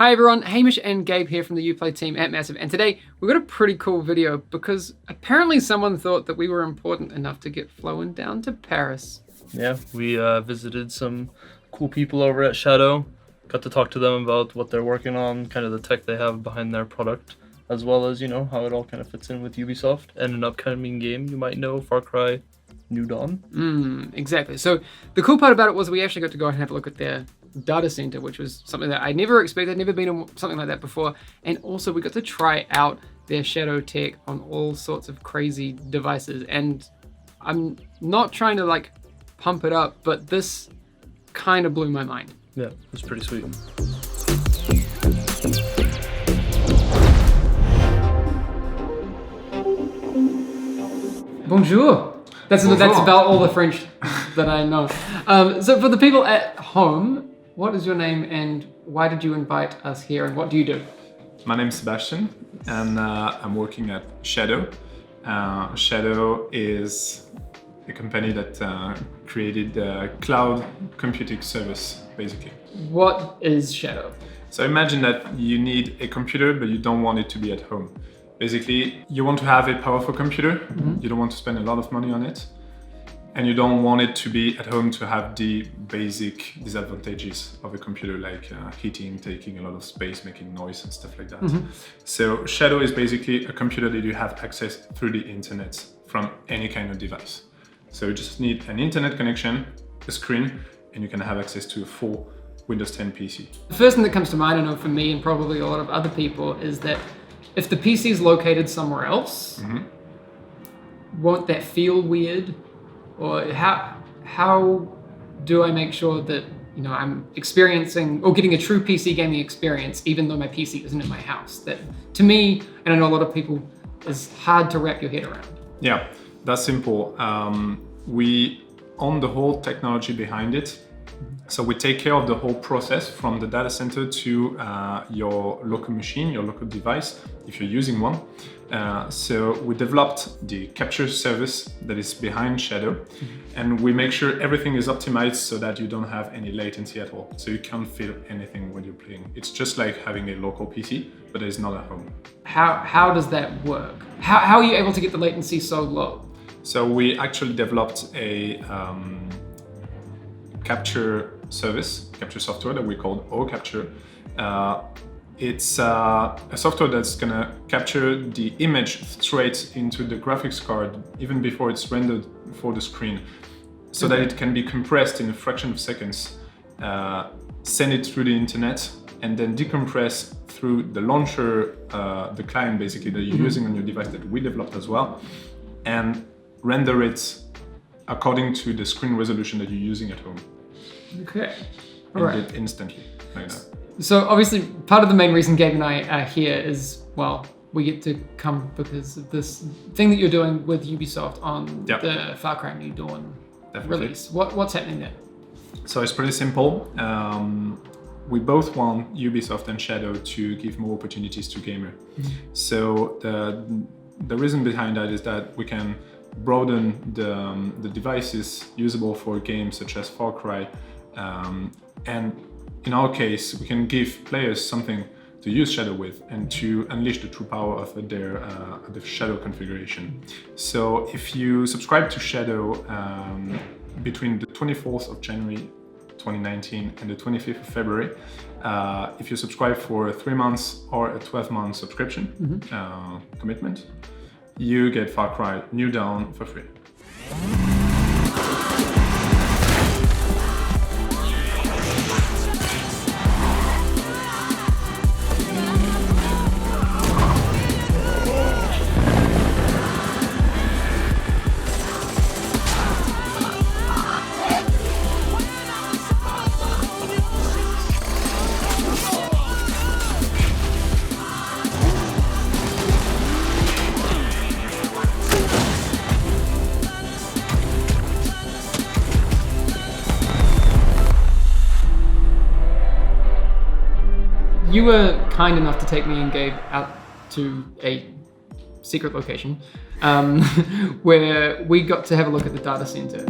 Hi everyone, Hamish and Gabe here from the Uplay team at Massive, and today we've got a pretty cool video because apparently someone thought that we were important enough to get flown down to Paris. Yeah, we visited some cool people over at Shadow, got to talk to them about what they're working on, kind of the tech they have behind their product, as well as, you know, how it all kind of fits in with Ubisoft and an upcoming game you might know, Far Cry New Dawn. Exactly. So the cool part about it was we actually got to go and have a look at their data center, which was something that I never expected. I'd never been in something like that before. And also we got to try out their Shadow tech on all sorts of crazy devices. And I'm not trying to like pump it up, but this kind of blew my mind. Yeah, it was pretty sweet. Bonjour. That's about all the French that I know. So for the people at home, what is your name and why did you invite us here and what do you do? My name is Sebastian and I'm working at Shadow. Shadow is a company that created a cloud computing service, basically. What is Shadow? So imagine that you need a computer, but you don't want it to be at home. Basically, you want to have a powerful computer, you don't want to spend a lot of money on it, and you don't want it to be at home to have the basic disadvantages of a computer like heating, taking a lot of space, making noise and stuff like that. So Shadow is basically a computer that you have access through the internet from any kind of device. So you just need an internet connection, a screen, and you can have access to a full Windows 10 PC. The first thing that comes to mind, I know for me and probably a lot of other people, is that if the PC is located somewhere else, won't that feel weird? Or how do I make sure that, you know, I'm experiencing or getting a true PC gaming experience even though my PC isn't in my house? That to me, and I know a lot of people, is hard to wrap your head around. Yeah, that's simple. We own the whole technology behind it. So we take care of the whole process from the data center to your local machine, your local device, if you're using one. So we developed the capture service that is behind Shadow, and we make sure everything is optimized so that you don't have any latency at all. So you can't feel anything when you're playing. It's just like having a local PC, but it's not at home. How does that work? How are you able to get the latency so low? So we actually developed a capture service, capture software that we call OCapture. It's a software that's gonna capture the image straight into the graphics card even before it's rendered for the screen, so that it can be compressed in a fraction of seconds, send it through the internet, and then decompress through the launcher, the client basically that you're using on your device that we developed as well, and render it according to the screen resolution that you're using at home. Okay. All right. It instantly, like that. So obviously part of the main reason Gabe and I are here is, well, we get to come because of this thing that you're doing with Ubisoft on the Far Cry New Dawn release. What's happening there? So it's pretty simple. We both want Ubisoft and Shadow to give more opportunities to gamers. So the reason behind that is that we can broaden the devices usable for games such as Far Cry, and in our case we can give players something to use Shadow with and to unleash the true power of the Shadow configuration. So if you subscribe to Shadow between the 24th of January 2019 and the 25th of February, if you subscribe for 3 months or a 12-month subscription commitment, you get Far Cry New Dawn for free. You were kind enough to take me and Gabe out to a secret location where we got to have a look at the data center.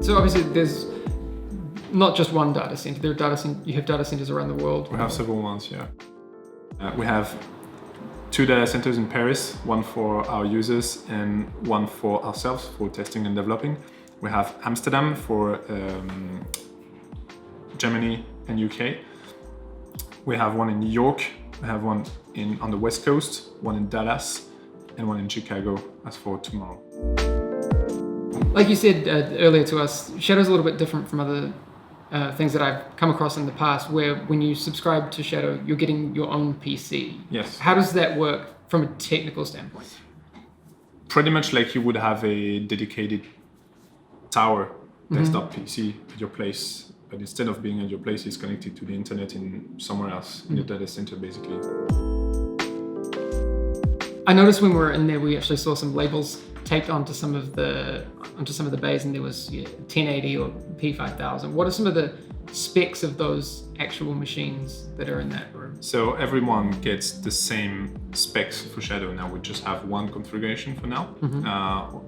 So obviously there's not just one data center. You have data centers around the world. We have several ones, yeah. We have 2 data centers in Paris, one for our users and one for ourselves for testing and developing. We have Amsterdam for Germany and UK. We have one in New York. We have one on the West Coast, one in Dallas, and one in Chicago as for tomorrow. Like you said earlier to us, Shadow's a little bit different from other things that I've come across in the past, where when you subscribe to Shadow, you're getting your own PC. Yes. How does that work from a technical standpoint? Pretty much like you would have a dedicated tower desktop PC at your place, but instead of being at your place, it's connected to the internet in somewhere else, in the data center basically. I noticed when we were in there, we actually saw some labels taped onto some of the bays, and there was 1080 or P5000. What are some of the specs of those actual machines that are in that room? So everyone gets the same specs for Shadow now. We just have one configuration for now.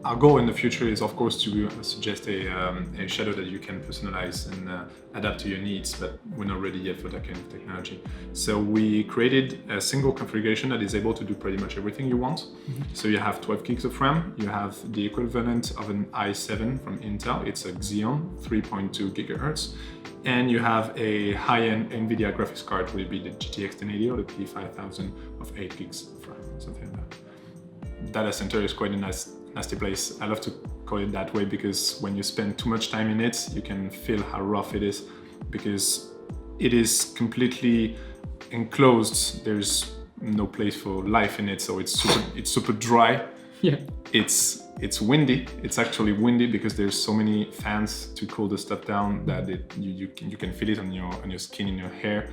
Our goal in the future is, of course, to suggest a Shadow that you can personalize and adapt to your needs, but we're not ready yet for that kind of technology. So we created a single configuration that is able to do pretty much everything you want. So you have 12 gigs of RAM. You have the equivalent of an i7 from Intel. It's a Xeon 3.2 gigahertz. And you have a high-end NVIDIA graphics card, will be the GTX 1080 or the P5000 of 8 gigs of RAM, something like that. Data center is quite a nasty place. I love to call it that way because when you spend too much time in it, you can feel how rough it is because it is completely enclosed. There's no place for life in it, so it's super dry. Yeah. It's windy. It's actually windy because there's so many fans to cool the stuff down that you can feel it on your skin, in your hair,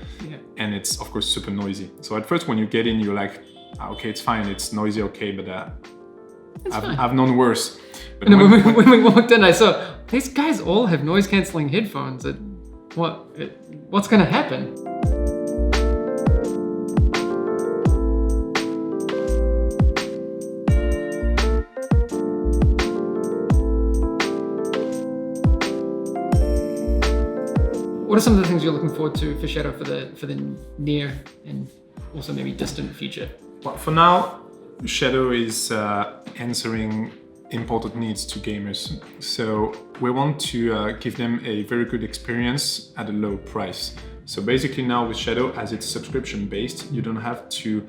and it's of course super noisy. So at first when you get in, you're like, okay, it's fine, it's noisy, okay, but I've known worse. But when we walked in, I saw these guys all have noise cancelling headphones. What's going to happen? What are some of the things you're looking forward to for Shadow for the near and also maybe distant future? Well, for now, Shadow is answering important needs to gamers. So we want to give them a very good experience at a low price. So basically now with Shadow, as it's subscription based, you don't have to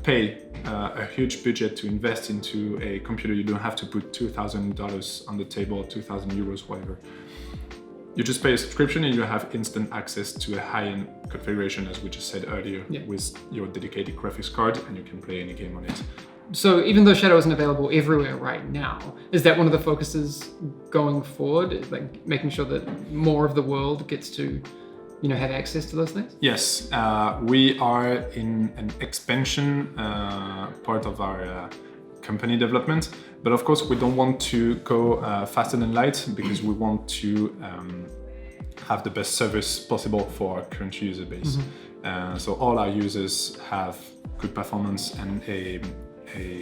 pay a huge budget to invest into a computer. You don't have to put $2,000 on the table, 2,000 euros, whatever. You just pay a subscription and you have instant access to a high-end configuration, as we just said earlier, with your dedicated graphics card, and you can play any game on it. So even though Shadow isn't available everywhere right now, is that one of the focuses going forward? Like making sure that more of the world gets to, have access to those things? Yes, we are in an expansion part of our company development, but of course we don't want to go faster than light because we want to have the best service possible for our current user base. So all our users have good performance and a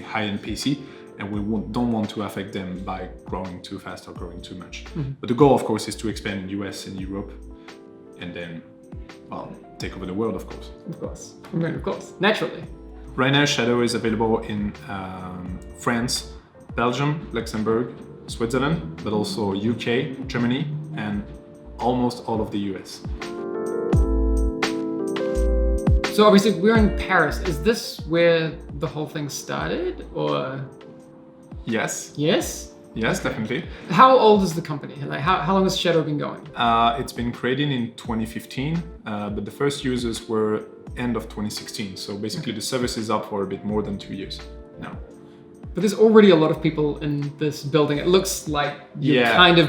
high-end PC, and we don't want to affect them by growing too fast or growing too much. But the goal, of course, is to expand in US and Europe, and then, take over the world, of course. Of course, naturally. Right now, Shadow is available in France, Belgium, Luxembourg, Switzerland, but also UK, Germany, and almost all of the US. So obviously we're in Paris. Is this where the whole thing started, or? Yes. Yes? Yes, definitely. How old is the company? Like how long has Shadow been going? It's been created in 2015, but the first users were end of 2016. So basically the service is up for a bit more than 2 years now. But there's already a lot of people in this building. It looks like you're kind of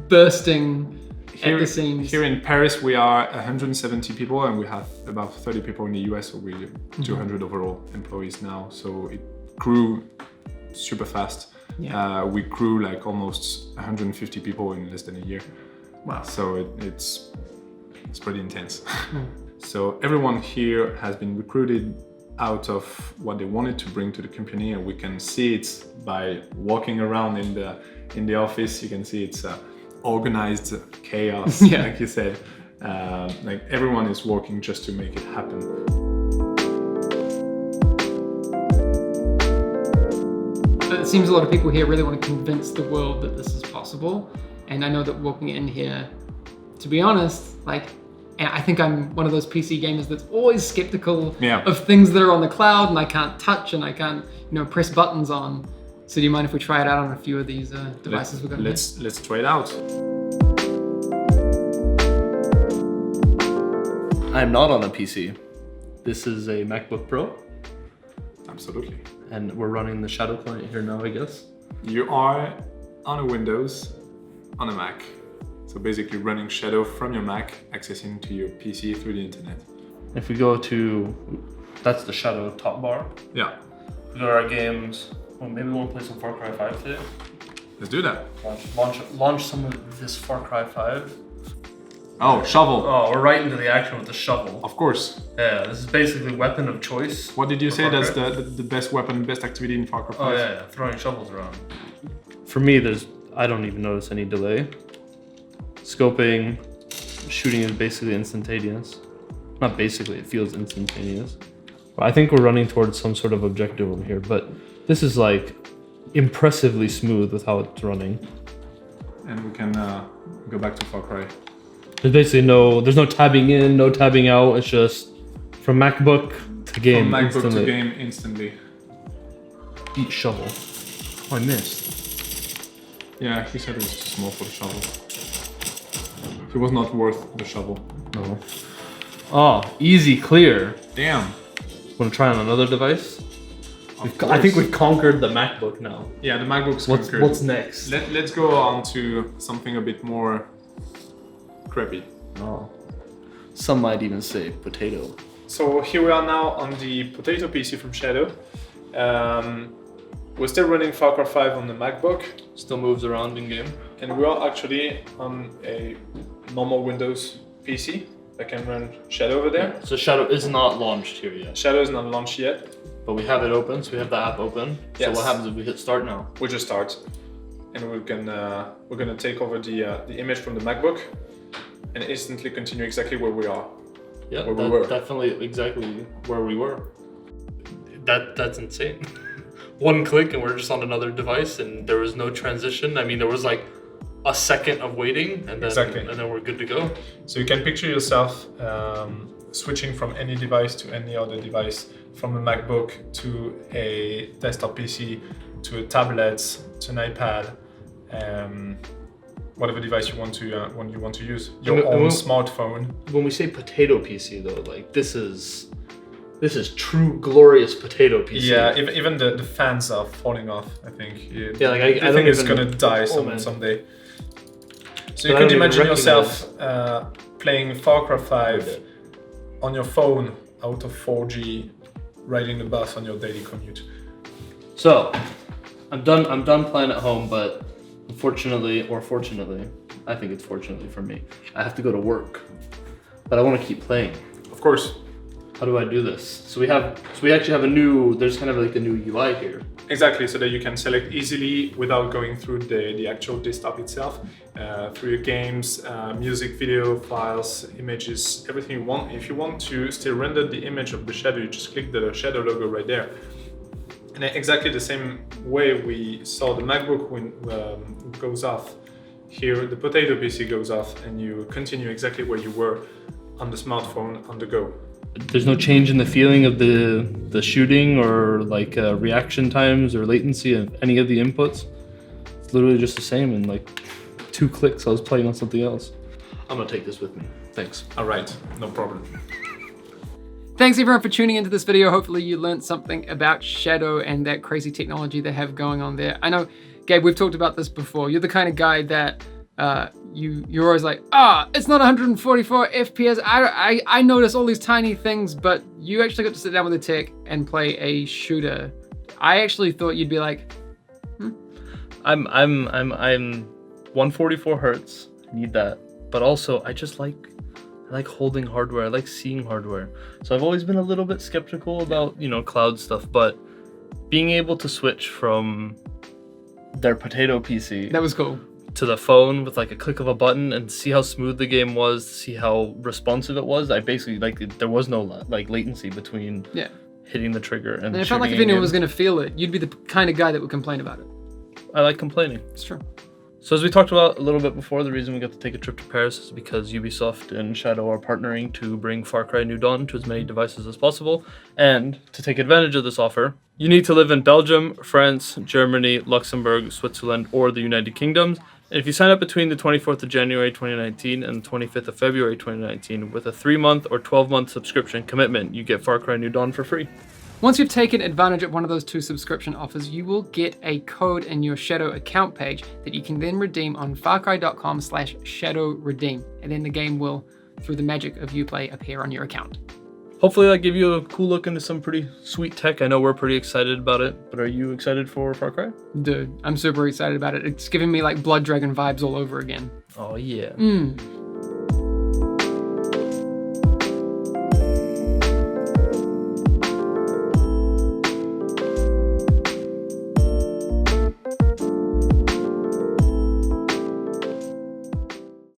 bursting at the seams. Here in Paris, we are 170 people, and we have about 30 people in the US, so we're 200 overall employees now. So it grew super fast. We grew like almost 150 people in less than a year. Wow. So it's pretty intense. So everyone here has been recruited out of what they wanted to bring to the company, and we can see it by walking around in the office. You can see it's organized chaos, Yeah. like you said. Like everyone is working just to make it happen. It seems a lot of people here really want to convince the world that this is possible. And I know that walking in here, to be honest, like, I think I'm one of those PC gamers that's always skeptical of things that are on the cloud and I can't touch and I can't, press buttons on. So do you mind if we try it out on a few of these devices we've got here? Let's try it out. I'm not on a PC. This is a MacBook Pro, Absolutely. and we're running the Shadow client here now, I guess. You are on a Windows, on a Mac. So basically running Shadow from your Mac, accessing to your PC through the internet. If we go to, that's the Shadow top bar. Yeah, We go to our games. Well, maybe we'll play some Far Cry 5 today. let's do that. Launch some of this Far Cry 5. Oh, shovel. Oh, we're right into the action with the shovel. Of course. Yeah, this is basically weapon of choice. What did you for say? Far That's Cry. the best weapon, best activity in Far Cry 5? Oh yeah, throwing shovels around. For me, I don't even notice any delay. Scoping, shooting is basically instantaneous. Not basically, it feels instantaneous. I think we're running towards some sort of objective over here, but this is like impressively smooth with how it's running. And we can go back to Far Cry. There's basically there's no tabbing in, no tabbing out. It's just from MacBook to game From MacBook instantly. to game instantly. Eat shovel. Oh, I missed. Yeah, he said it was too small for the shovel. He was not worth the shovel. No. Oh, easy clear. Damn. Want to try on another device? I course. think we've conquered the MacBook now. Yeah, the MacBook's What's conquered. next? Let's go on to something a bit more crappy. Oh. Some might even say potato. So here we are now on the Potato PC from Shadow. We're still running Far Cry 5 on the MacBook, Still moves around in game. and we are actually on a normal Windows PC that can run Shadow over there. So Shadow is not launched here yet, Shadow is not launched yet. but we have it open, so we have the app open. Yes. So what happens if we hit start now? We just start, and we're gonna take over the image from the MacBook, and instantly continue exactly where we are. Yeah, Where we were. definitely exactly where we were. That's insane. One click and we're just on another device, and there was no transition. I mean, there was like a second of waiting, and then Exactly. and then we're good to go. So you can picture yourself switching from any device to any other device, from a MacBook to a desktop PC to a tablet to an iPad, whatever device you want to use. Your And own when- smartphone. When we say potato PC though, like this is true glorious potato PC. Yeah, even the fans are falling off, I think. Yeah, like I I don't think it's even- gonna die man. someday. So But you I can don't even imagine recognize- yourself playing Far Cry 5 on your phone out of 4G, riding the bus on your daily commute. So, I'm done playing at home, but unfortunately, or fortunately, I think it's fortunately for me, I have to go to work. But I want to keep playing. Of course. How do I do this? So we actually have there's kind of like a new UI here. Exactly, so that you can select easily without going through the actual desktop itself, through your games, music, video, files, images, everything you want. If you want to still render the image of the shadow, you just click the shadow logo right there. And exactly the same way we saw the MacBook when goes off, here the Potato PC goes off, and you continue exactly where you were on the smartphone on the go. There's no change in the feeling of the shooting or like reaction times or latency of any of the inputs. It's literally just the same. In like 2 clicks, I was playing on something else. I'm gonna take this with me. Thanks. All right, no problem. Thanks everyone for tuning into this video. Hopefully you learned something about Shadow and that crazy technology they have going on there. I know, Gabe, we've talked about this before. You're the kind of guy that you're always like, it's not 144 FPS. I notice all these tiny things, but you actually got to sit down with a tech and play a shooter. I actually thought you'd be like, I'm 144 hertz. I need that, but also I like holding hardware. I like seeing hardware. So I've always been a little bit skeptical about cloud stuff, but being able to switch from their Potato PC that was cool. to the phone with like a click of a button and see how smooth the game was, see how responsive it was. I basically like there was no like latency between hitting the trigger and I felt like if anyone was going to feel it, you'd be the kind of guy that would complain about it. I like complaining. It's true. So as we talked about a little bit before, the reason we got to take a trip to Paris is because Ubisoft and Shadow are partnering to bring Far Cry New Dawn to as many devices as possible. And to take advantage of this offer, you need to live in Belgium, France, Germany, Luxembourg, Switzerland, or the United Kingdom. And if you sign up between the 24th of January 2019 and the 25th of February 2019 with a 3-month or 12-month subscription commitment, you get Far Cry New Dawn for free. Once you've taken advantage of one of those 2 subscription offers, you will get a code in your Shadow account page that you can then redeem on farcry.com/shadowredeem. And then the game will, through the magic of Uplay, appear on your account. Hopefully that give you a cool look into some pretty sweet tech. I know we're pretty excited about it, but are you excited for Far Cry? Dude, I'm super excited about it. It's giving me like Blood Dragon vibes all over again. Oh yeah.